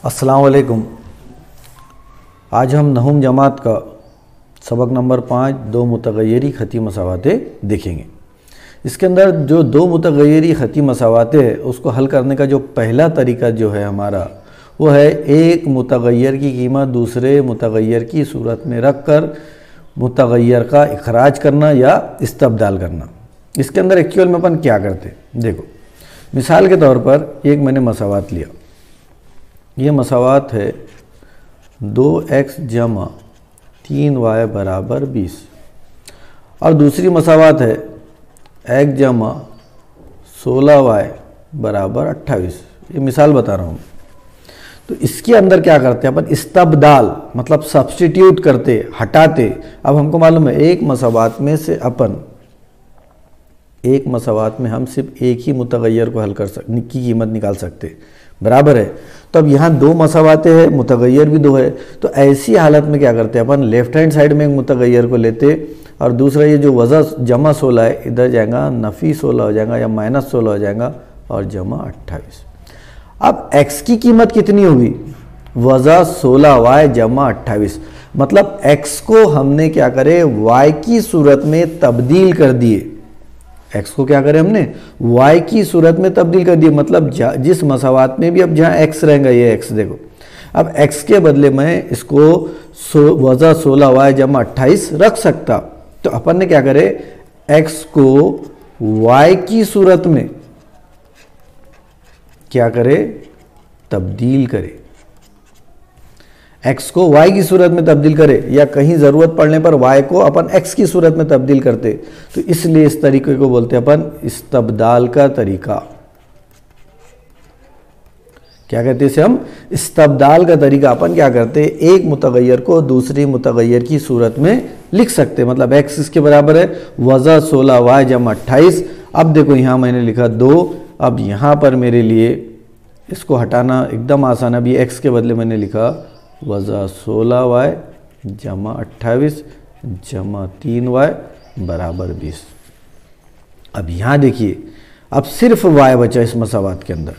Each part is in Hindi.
अस्सलाम वालेकुम। आज हम नहुम जमात का सबक नंबर 5 दो मुतगय्यरी ख़ती मसावातें देखेंगे। इसके अंदर जो दो मुतगय्यरी ख़ती मसावातें है उसको हल करने का जो पहला तरीका जो है हमारा वो है एक मुतगय्यर की कीमत दूसरे मुतगय्यर की सूरत में रख कर मुतगय्यर का इखराज करना या इस्तबदाल करना। इसके अंदर एक्चुअल में अपन क्या करते देखो, मिसाल के तौर पर एक मैंने मसावात लिया, ये मसावात है 2x जमा 3y बराबर 20 और दूसरी मसावात है x जमा 16y बराबर 28। ये मिसाल बता रहा हूँ। तो इसके अंदर क्या करते हैं अपन, इस्तबदाल मतलब सब्स्टिट्यूट करते, हटाते। अब हमको मालूम है एक मसावात में से अपन एक मसावात में हम सिर्फ एक ही मुतगय्यर को हल कर सकते की कीमत निकाल सकते, बराबर है। तो अब यहाँ दो मसावातें हैं, मुतगय्यर भी दो है। तो ऐसी हालत में क्या करते हैं अपन, लेफ्ट हैंड साइड में एक मुतगय्यर को लेते और दूसरा ये जो वज़ा जमा 16 है इधर जाएगा, नफ़ी 16 हो जाएगा या माइनस 16 हो जाएगा और जमा 28। अब x की कीमत कितनी होगी, वज़ा 16y जमा 28। मतलब x को हमने क्या करे y की सूरत में तब्दील कर दिए। x को क्या करें हमने y की सूरत में तब्दील कर दिए। मतलब जिस मसावात में भी अब जहाँ x रहेगा, ये x देखो, अब x के बदले में इसको वज़ा 16y जमा 28 रख सकता। तो अपन ने क्या करे x को y की सूरत में क्या करे, तब्दील करे। x को y की सूरत में तब्दील करे या कहीं ज़रूरत पड़ने पर y को अपन x की सूरत में तब्दील करते। तो इसलिए इस तरीके को बोलते हैं अपन इस्तबदाल का तरीका। क्या कहते हैं इसे हम, इस्तबदाल का तरीका। अपन क्या करते, एक मुतगय्यर को दूसरी मुतगय्यर की सूरत में लिख सकते। मतलब x इसके बराबर है वज़ा 16y जमा 28। अब देखो यहाँ मैंने लिखा 2। अब यहाँ पर मेरे लिए इसको हटाना एकदम आसान है। अभी x के बदले मैंने लिखा वज़ा 16y जमा 28 जमा 3y बराबर 20। अब यहाँ देखिए, अब सिर्फ y बचा इस मसावात के अंदर।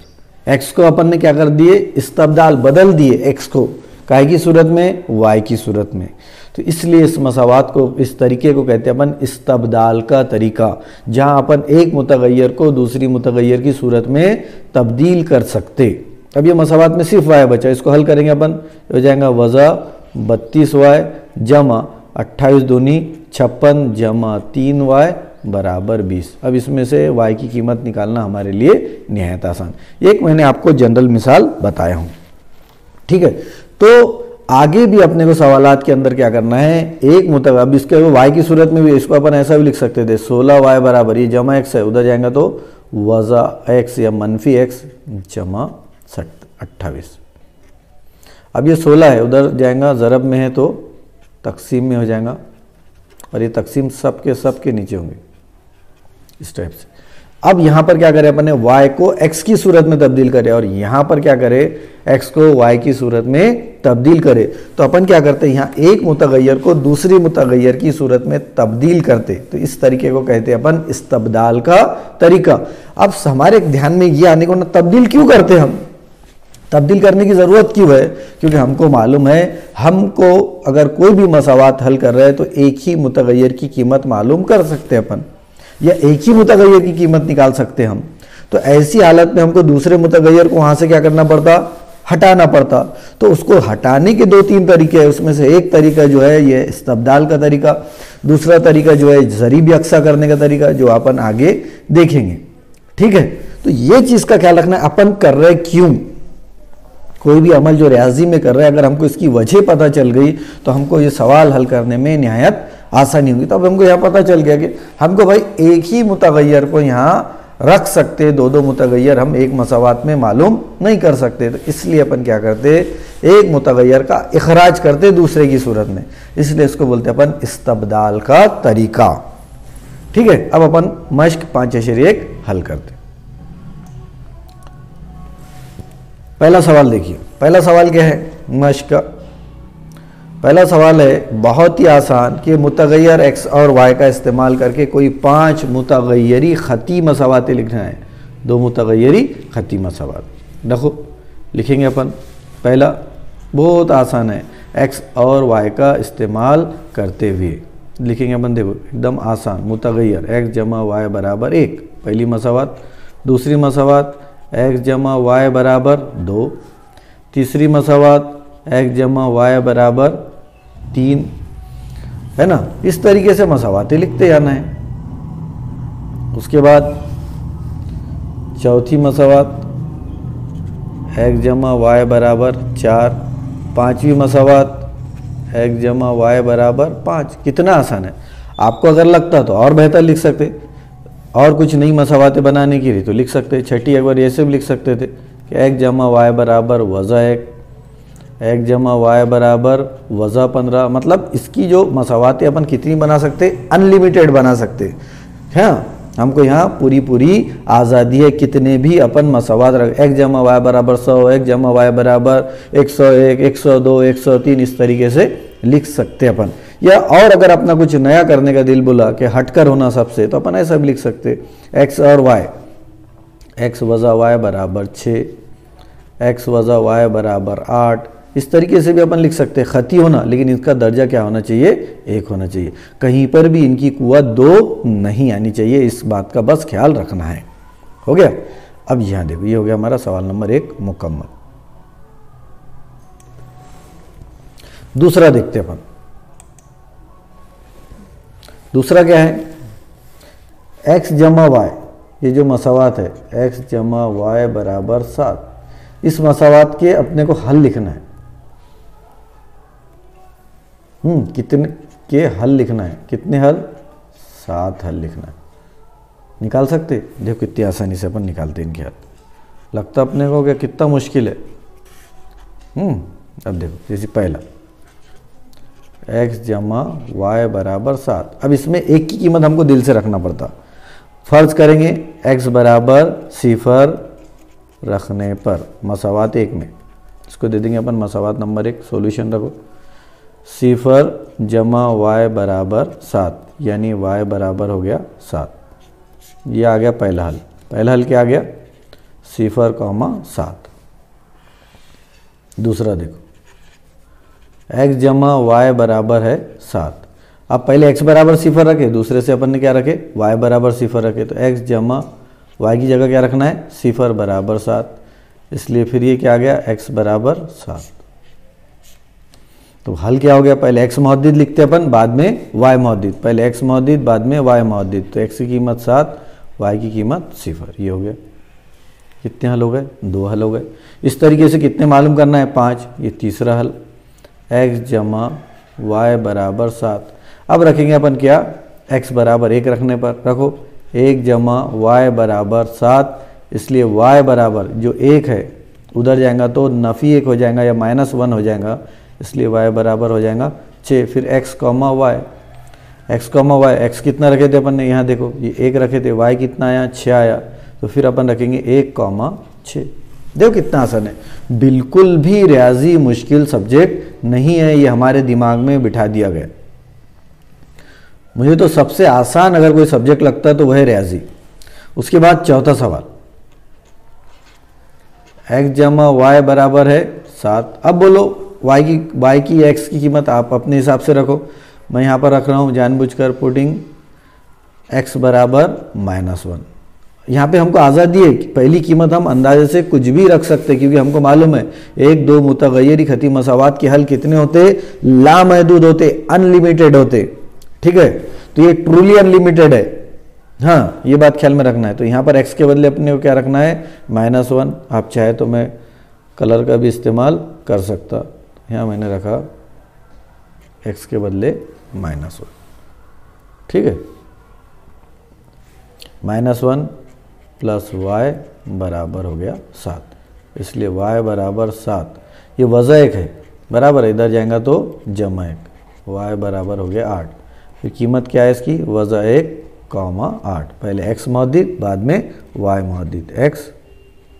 x को अपन ने क्या कर दिए, इस्तबदाल बदल दिए x को काय की सूरत में, y की सूरत में। तो इसलिए इस मसावात को, इस तरीके को कहते हैं अपन इस्तबदाल का तरीका, जहाँ अपन एक मुतगय्यर को दूसरी मुतगय्यर की सूरत में तब्दील कर सकते। अब ये मसावात में सिर्फ y बचा, इसको हल करेंगे अपन, हो जाएगा वज़ा 32y जमा 28 दूनी 56 जमा 3y बराबर 20। अब इसमें से y की कीमत निकालना हमारे लिए निहायत आसान। एक मैंने आपको जनरल मिसाल बताया हूँ, ठीक है। तो आगे भी अपने को सवालात के अंदर क्या करना है, एक मुतगय्यर, अब इसके y की सूरत में भी इसको अपन ऐसा भी लिख सकते थे 16y बराबर, ये जमा x है, उधर जाएगा तो वज़ा x या मनफी x जमा 28। अब ये 16 है, उधर जाएगा ज़रब में है तो तकसीम में हो जाएगा और ये तकसीम सब के नीचे होंगे इस टाइप से। अब यहाँ पर क्या करें अपन ने, y को x की सूरत में तब्दील करे और यहाँ पर क्या करे, x को y की सूरत में तब्दील करे। तो अपन क्या करते हैं, यहाँ एक मुतगय्यर को दूसरी मुतगय्यर की सूरत में तब्दील करते। तो इस तरीके को कहते हैं अपन इस्तबदाल का तरीका। अब हमारे ध्यान में ये आने को ना, तब्दील क्यों करते हम, तब्दील करने की ज़रूरत क्यों है, क्योंकि हमको मालूम है हमको अगर कोई भी मसावात हल कर रहे हैं तो एक ही मुतगय्यर की कीमत मालूम कर सकते हैं अपन, या एक ही मुतगय्यर की कीमत निकाल सकते हैं हम। तो ऐसी हालत में हमको दूसरे मुतगय्यर को वहाँ से क्या करना पड़ता, हटाना पड़ता। तो उसको हटाने के 2-3 तरीके हैं, उसमें से एक तरीका जो है ये इस्तबदाल का तरीका, दूसरा तरीका जो है ज़रीब यकसा करने का तरीका, जो अपन आगे देखेंगे, ठीक है। तो ये चीज़ का ख्याल रखना है, अपन कर रहे क्यों, कोई भी अमल जो रियाजी में कर रहे हैं अगर हमको इसकी वजह पता चल गई तो हमको ये सवाल हल करने में निहायत आसानी होगी। तो अब हमको यहाँ पता चल गया कि हमको भाई एक ही मुतगय्यर को यहाँ रख सकते, दो मुतगय्यर हम एक मसावात में मालूम नहीं कर सकते। तो इसलिए अपन क्या करते, एक मुतगय्यर का इखराज करते दूसरे की सूरत में, इसलिए इसको बोलते अपन इस्तबदाल का तरीका, ठीक है। अब अपन मश्क 5-1 हल करते। पहला सवाल देखिए, पहला सवाल क्या है मश्क का, पहला सवाल है बहुत ही आसान कि मुतगय्यर x और y का इस्तेमाल करके कोई 5 मुतगय्यरी ख़ती मसावातें लिखना है। दो मुतगय्यरी ख़ती मसावात देखो लिखेंगे अपन। पहला बहुत आसान है, x और y का इस्तेमाल करते हुए लिखेंगे अपन, देखो एकदम आसान, मुतगय्यर x जमा y बराबर 1, पहली मसावात। दूसरी मसावात x जमा y बराबर 2, तीसरी मसावात x जमा y बराबर 3, है ना। इस तरीके से मसावातें लिखते जाना है। उसके बाद चौथी मसावात x जमा y बराबर 4, पांचवी मसावात x जमा y बराबर 5। कितना आसान है। आपको अगर लगता तो और बेहतर लिख सकते, और कुछ नई मसावातें बनाने की रही तो लिख सकते। छठी एक बार ऐसे भी लिख सकते थे कि x जमा y बराबर वज़ा 1, x जमा y बराबर वज़ा 15। मतलब इसकी जो मसावातें अपन कितनी बना सकते, अनलिमिटेड बना सकते हैं। हमको यहाँ पूरी आज़ादी है, कितने भी अपन मसावात रख, x जमा y बराबर 100, x जमा y बराबर 101, 102, 103, इस तरीके से लिख सकते अपन। या और अगर अपना कुछ नया करने का दिल बोला कि हटकर होना सबसे, तो अपन ऐसा भी लिख सकते, x और y, x वज़ा y बराबर 6, x वज़ा y बराबर 8, इस तरीके से भी अपन लिख सकते हैं। खती होना, लेकिन इसका दर्जा क्या होना चाहिए, 1 होना चाहिए। कहीं पर भी इनकी कुव्वत 2 नहीं आनी चाहिए, इस बात का बस ख्याल रखना है। हो गया। अब यहाँ देखो, ये हो गया हमारा सवाल नंबर 1 मुकम्मल। दूसरा देखते अपन। दूसरा क्या है, x जमा y, ये जो मसावात है x जमा y बराबर 7, इस मसावात के अपने को हल लिखना है। कितने के हल लिखना है, कितने हल, 7 हल लिखना है। निकाल सकते, देखो कितनी आसानी से अपन निकालते हैं इनके हल। लगता अपने को क्या कितना मुश्किल है। अब देखो, जैसे पहला x जमा y बराबर 7। अब इसमें एक की कीमत हमको दिल से रखना पड़ता। फर्ज करेंगे x बराबर 0 रखने पर मसावात 1 में, इसको दे देंगे अपन मसावात नंबर 1। सॉल्यूशन रखो, 0 जमा y बराबर 7, यानी y बराबर हो गया 7। ये आ गया पहला हल। पहला हल क्या आ गया, 0,7। दूसरा देखो, x जमा y बराबर है 7। अब पहले x बराबर 0 रखे, दूसरे से अपन ने क्या रखे, y बराबर 0 रखे, तो x जमा y की जगह क्या रखना है, 0 बराबर 7। इसलिए फिर ये क्या आ गया, x बराबर 7। तो हल क्या हो गया, पहले x मौजूद लिखते अपन, बाद में y मौजूद, पहले x मौजूद बाद में y मौजूद। तो x की कीमत 7, y की कीमत 0। ये हो गया। कितने हल हो गए, 2 हल हो गए। इस तरीके से कितने मालूम करना है, 5। ये तीसरा हल, x जमा y बराबर 7। अब रखेंगे अपन क्या, x बराबर 1 रखने पर रखो, 1 जमा y बराबर 7। इसलिए y बराबर जो 1 है उधर जाएगा तो नफ़ी 1 हो जाएगा या -1 हो जाएगा, इसलिए y बराबर हो जाएगा 6। फिर x comma y, x comma y, x कितना रखे थे अपन ने, यहाँ देखो ये 1 रखे थे, y कितना आया, 6 आया। तो फिर अपन रखेंगे 1 कॉमा 6। देखो कितना आसान है, बिल्कुल भी रियाजी मुश्किल सब्जेक्ट नहीं है, ये हमारे दिमाग में बिठा दिया गया। मुझे तो सबसे आसान अगर कोई सब्जेक्ट लगता है तो वह है रियाजी। उसके बाद चौथा सवाल, x जमा y बराबर है 7। अब बोलो y की x की कीमत आप अपने हिसाब से रखो। मैं यहाँ पर रख रहा हूँ जानबूझकर पुटिंग x बराबर -1। यहाँ पे हमको आज़ादी है कि पहली कीमत हम अंदाजे से कुछ भी रख सकते, क्योंकि हमको मालूम है 1, 2 मुतगय्यरी खती मसावात के हल कितने होते, लामहदूद होते, अनलिमिटेड होते। ठीक है, तो ये ट्रूली अनलिमिटेड है। हाँ, ये बात ख्याल में रखना है। तो यहाँ पर x के बदले अपने को क्या रखना है, -1। आप चाहे तो मैं कलर का भी इस्तेमाल कर सकता, यहाँ मैंने रखा x के बदले -1। ठीक है, -1 प्लस y बराबर हो गया 7। इसलिए y बराबर 7, ये वज़ा 1 है, बराबर है, इधर जाएगा तो जमा 1, y बराबर हो गया 8। फिर कीमत क्या है इसकी, वज़ा 1 कॉमा 8। पहले x मौजूद बाद में y मौजूद, x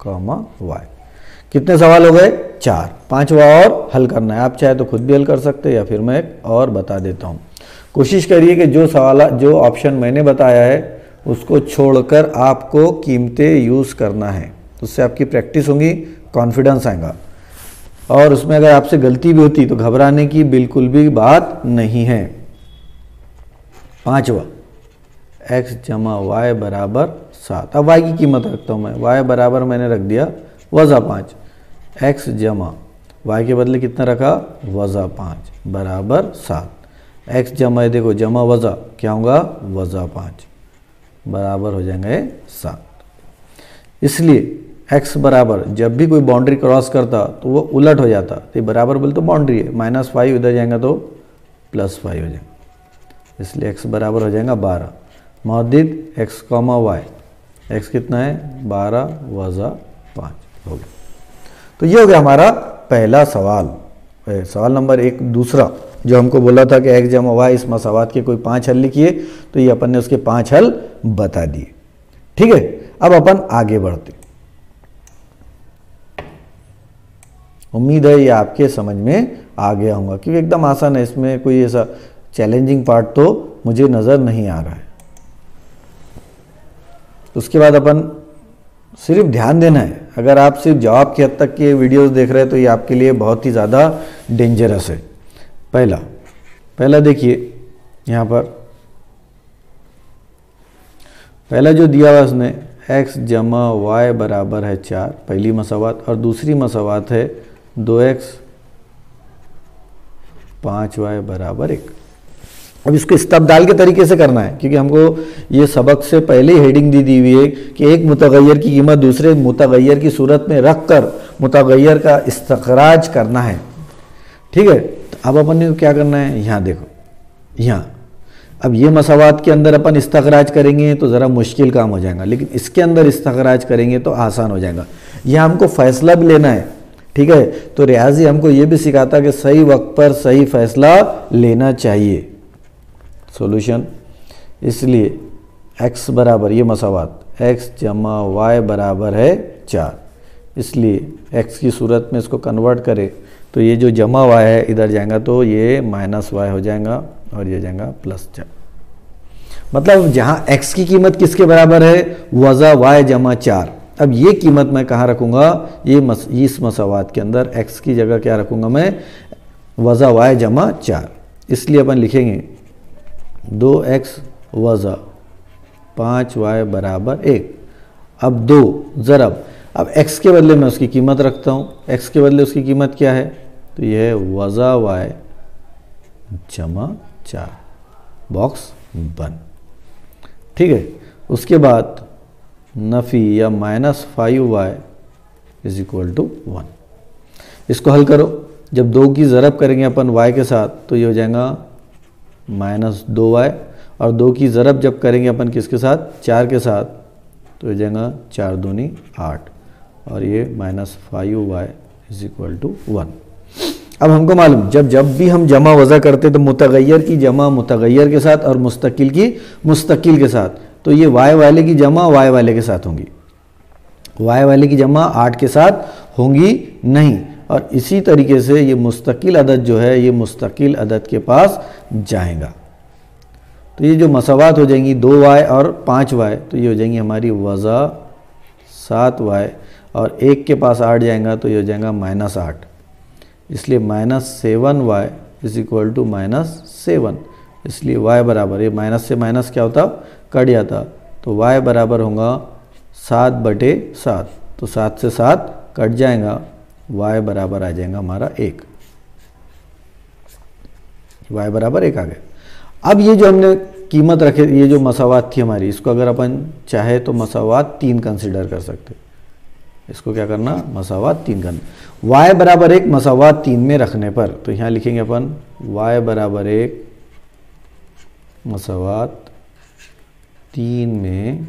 कॉमा y। कितने सवाल हो गए, 4। 5वां और हल करना है। आप चाहे तो खुद भी हल कर सकते हैं या फिर मैं एक और बता देता हूँ। कोशिश करिए कि जो ऑप्शन मैंने बताया है उसको छोड़कर आपको कीमतें यूज़ करना है, उससे आपकी प्रैक्टिस होगी, कॉन्फिडेंस आएगा। और उसमें अगर आपसे गलती भी होती तो घबराने की बिल्कुल भी बात नहीं है। पांचवा, x जमा वाई बराबर 7। अब y की कीमत रखता हूँ मैं, y बराबर मैंने रख दिया -5, x जमा y के बदले कितना रखा -5 बराबर 7। x जमा, देखो जमा वज़ा क्या होगा -5 बराबर हो जाएंगे 7। इसलिए x बराबर जब भी कोई बाउंड्री क्रॉस करता तो वो उलट हो जाता, तो ये बराबर बोले तो बाउंड्री है, -5 इधर जाएगा तो +5 हो जाएगा, इसलिए x बराबर हो जाएगा 12। मौजूद x, y, x कितना है 12 - 5 हो गया। तो ये हो गया हमारा पहला सवाल, सवाल नंबर 1। दूसरा जो हमको बोला था कि x जमा y इस मसावात के कोई 5 हल लिखिए, तो ये अपन ने उसके 5 हल बता दिए। ठीक है, अब अपन आगे बढ़ते। उम्मीद है ये आपके समझ में आ गया होगा, क्योंकि एकदम आसान है, इसमें कोई ऐसा चैलेंजिंग पार्ट तो मुझे नज़र नहीं आ रहा है। उसके बाद अपन सिर्फ ध्यान देना है, अगर आप सिर्फ जवाब के हद तक के वीडियोस देख रहे हैं तो ये आपके लिए बहुत ही ज़्यादा डेंजरस है। पहला देखिए यहाँ पर, पहला जो दिया हुआ उसने x जमा y बराबर है 4, पहली मसावात, और दूसरी मसावात है 2x 5y बराबर 1। अब इसको इस्तबदाल के तरीके से करना है, क्योंकि हमको ये सबक से पहले ही हेडिंग दी हुई है कि एक मुतगय्यर की कीमत दूसरे मुतगय्यर की सूरत में रख कर मुतगय्यर का इस्तखराज करना है। ठीक है, तो अब अपन ने क्या करना है, यहाँ देखो, यहाँ अब ये मसावात के अंदर अपन इस्तखराज करेंगे तो ज़रा मुश्किल काम हो जाएगा, लेकिन इसके अंदर इस्तखराज करेंगे तो आसान हो जाएगा। यहाँ हमको फैसला भी लेना है। ठीक है, तो रियाजी हमको ये भी सिखाता कि सही वक्त पर सही फैसला लेना चाहिए। सॉल्यूशन, इसलिए x बराबर ये मसावात x जमा y बराबर है 4, इसलिए x की सूरत में इसको कन्वर्ट करें तो ये जो जमा y है इधर जाएगा तो ये -y हो जाएगा और ये जाएगा +4। मतलब जहाँ x की कीमत किसके बराबर है, वज़ा y जमा 4। अब ये कीमत मैं कहाँ रखूँगा, इस मसावात के अंदर x की जगह क्या रखूँगा मैं, वज़ा y जमा 4। इसलिए अपन लिखेंगे 2x वज़ा 5y बराबर 1। अब 2 ज़रब, अब x के बदले में उसकी कीमत रखता हूँ, x के बदले उसकी कीमत क्या है, तो यह है वज़ा y जमा 4, बॉक्स बंद। ठीक है, उसके बाद नफ़ी या -5y इज इक्वल टू 1। इसको हल करो, जब 2 की ज़रब करेंगे अपन y के साथ तो ये हो जाएगा -2y, और 2 की ज़रब जब करेंगे अपन किसके साथ, 4 के साथ, तो हो जाएगा 4 दूनी 8, और ये -5y इज इक्वल टू 1। अब हमको मालूम जब भी हम जमा वज़ा करते तो मुतगय्यर की जमा मुतगय्यर के साथ और मुस्तकिल की मुस्तकिल के साथ, तो ये y वाले की जमा y वाले के साथ होंगी, y वाले की जमा 8 के साथ होंगी नहीं। और इसी तरीके से ये मुस्तकिल अदद जो है ये मुस्तकिल अदद के पास जाएगा। तो ये जो मसावात हो जाएंगी 2y और 5y, तो ये हो जाएंगी हमारी वज़ा 7y, और 1 के पास 8 जाएगा तो ये हो जाएगा -8, इसलिए -7y इज इक्वल टू -7। इसलिए y बराबर, ये माइनस से माइनस क्या होता, कट जाता, तो y बराबर होगा 7/7, तो 7 से 7 कट जाएगा, y बराबर आ जाएगा हमारा 1, y बराबर 1 आ गया। अब ये जो हमने कीमत रखे, ये जो मसावात थी हमारी, इसको अगर अपन चाहे तो मसावात 3 कंसिडर कर सकते। इसको क्या करना, मसावात 3 करना। y बराबर 1 मसावात 3 में रखने पर, तो यहाँ लिखेंगे अपन y बराबर 1 मसावात 3 में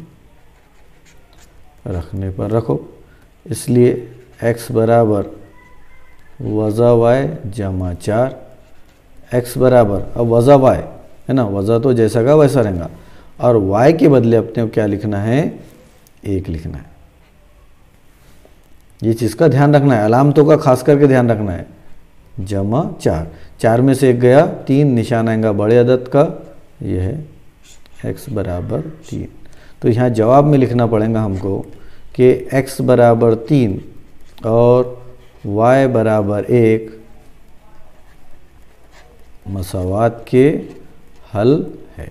रखने पर रखो। इसलिए x बराबर वज़ा y जमा 4, x बराबर, अब वज़ा y है ना, वज़ा तो जैसा का वैसा रहेगा, और y के बदले अपने को क्या लिखना है, 1 लिखना है। ये चीज़ का ध्यान रखना है, अलामतों का खास करके ध्यान रखना है। जमा 4, 4 में से 1 गया, 3 निशान आएगा बड़े अदद का, यह है x बराबर 3। तो यहाँ जवाब में लिखना पड़ेगा हमको कि x बराबर 3 और y बराबर 1 मसावात के हल है।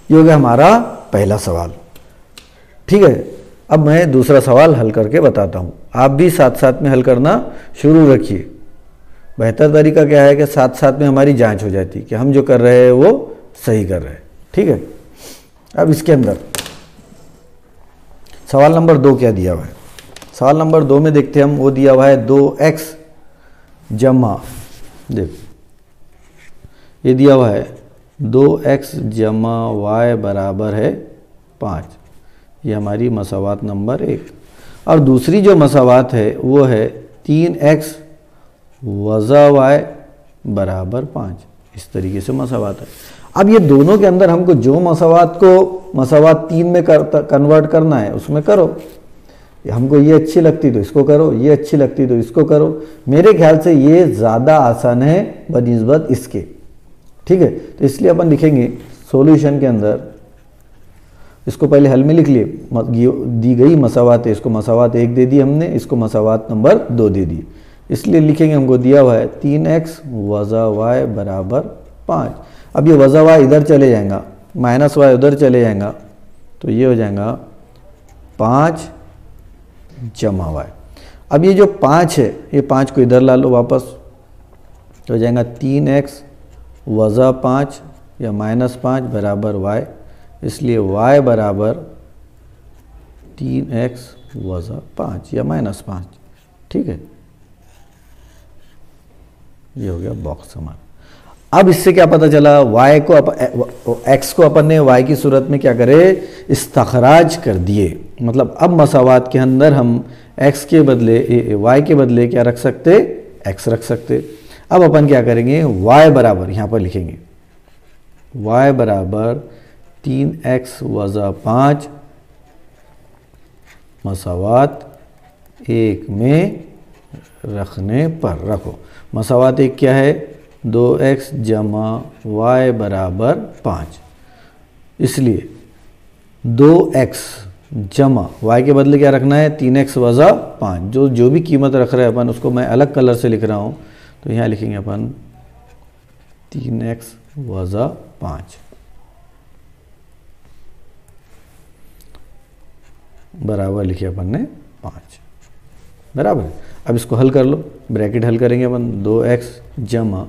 ये हो गया हमारा पहला सवाल। ठीक है, अब मैं दूसरा सवाल हल करके बताता हूँ। आप भी साथ साथ में हल करना शुरू रखिए। बेहतर तरीका क्या है कि साथ साथ में हमारी जांच हो जाती है कि हम जो कर रहे हैं वो सही कर रहे हैं। ठीक है, अब इसके अंदर सवाल नंबर 2 क्या दिया हुआ है। सवाल नंबर 2 में देखते हैं हम, वो दिया हुआ है 2x जमा, देखो ये दिया हुआ है 2x जमा y बराबर है 5। ये हमारी मसावात नंबर 1। और दूसरी जो मसावात है वो है 3x वज़ा y बराबर 5। इस तरीके से मसावात है। अब ये दोनों के अंदर हमको जो मसावात को मसावात 3 में कन्वर्ट करना है उसमें करो। हमको ये अच्छी लगती तो इसको करो, ये अच्छी लगती तो इसको करो। मेरे ख्याल से ये ज़्यादा आसान है बनिस्बत इसके। ठीक है, तो इसलिए अपन लिखेंगे सॉल्यूशन के अंदर, इसको पहले हल में लिख लिए, दी गई मसावात है, इसको मसावात 1 दे दी हमने, इसको मसावात नंबर 2 दे दी। इसलिए लिखेंगे, हमको दिया हुआ है 3x वज़ा y बराबर 5। अब ये वज़ा y इधर चले जाएगा, माइनस y उधर चले जाएगा, तो ये हो जाएगा 5 जमा y। अब ये जो 5 है, ये 5 को इधर ला लो वापस, तो हो जाएगा 3x वज़ा 5 या -5 बराबर y। इसलिए y बराबर 3x वज़ा 5 या -5। ठीक है, ये हो गया बॉक्स हमारा। अब इससे क्या पता चला, y को x को अपन ने y की सूरत में क्या करे, इस्तखराज कर दिए। मतलब अब मसावात के अंदर हम x के बदले y के बदले क्या रख सकते, x रख सकते। अब अपन क्या करेंगे, y बराबर यहाँ पर लिखेंगे y बराबर 3x वज़ा 5 मसावात 1 में रखने पर, रखो मसावात 1 क्या है, 2x जमा y बराबर 5। इसलिए 2x जमा y के बदले क्या रखना है, 3x वज़ा 5। जो भी कीमत रख रहे हैं अपन, उसको मैं अलग कलर से लिख रहा हूँ, तो यहाँ लिखेंगे अपन 3x वज़ा 5 बराबर लिखे अपन ने 5 बराबर। अब इसको हल कर लो, ब्रैकेट हल करेंगे अपन, 2x जमा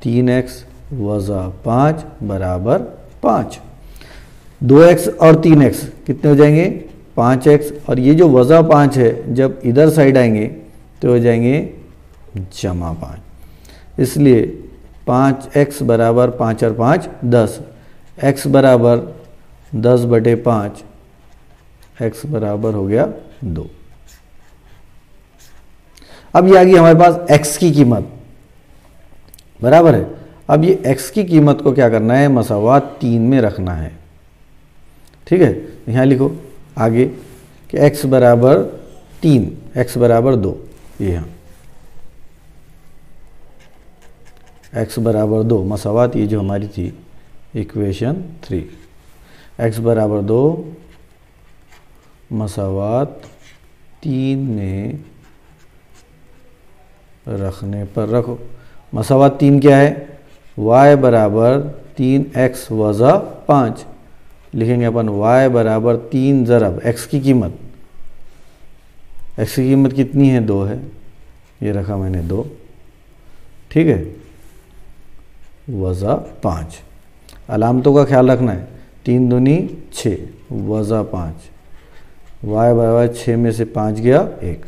3x वज़ा 5 बराबर 5। 2x और 3x कितने हो जाएंगे, 5x, और ये जो वज़ा 5 है जब इधर साइड आएंगे तो हो जाएंगे जमा 5। इसलिए 5x बराबर 5 और 5 10, x बराबर 10/5, x बराबर हो गया 2। अब ये आ गई हमारे पास x की कीमत, बराबर है। अब ये x की कीमत को क्या करना है, मसावात 3 में रखना है। ठीक है, यहाँ लिखो आगे कि x बराबर 3, x बराबर 2, ये यहाँ x बराबर 2 मसावात, ये जो हमारी थी इक्वेशन 3, x बराबर 2 मसावात 3 में रखने पर रखो। मसावात 3 क्या है, y बराबर 3x वज़ा 5, लिखेंगे अपन y बराबर 3 ज़रब x की कीमत, x की कीमत कितनी है, 2 है, ये रखा मैंने 2। ठीक है, वज़ा 5, अलामतों का ख्याल रखना है, 3 दूनी 6 वज़ा 5, y बराबर 6 में से 5 गया 1।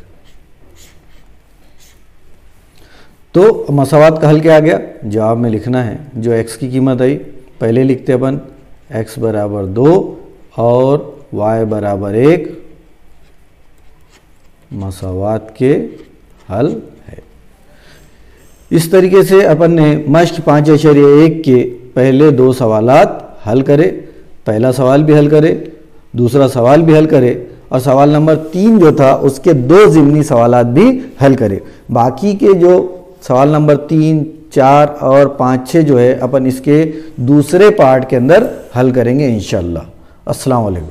तो मसावात का हल क्या आ गया, जवाब में लिखना है जो x की कीमत आई, पहले लिखते अपन x बराबर 2 और y बराबर 1 मसावात के हल है। इस तरीके से अपन ने मश्क 5.1 के पहले 2 सवालात हल करे। पहला सवाल भी हल करे, दूसरा सवाल भी हल करे, और सवाल नंबर 3 जो था उसके 2 ज़िमनी सवालात भी हल करे। बाकी के जो सवाल नंबर 3, 4 और 5, 6 जो है अपन इसके दूसरे पार्ट के अंदर हल करेंगे इंशाअल्लाह। अस्सलाम वालेकुम।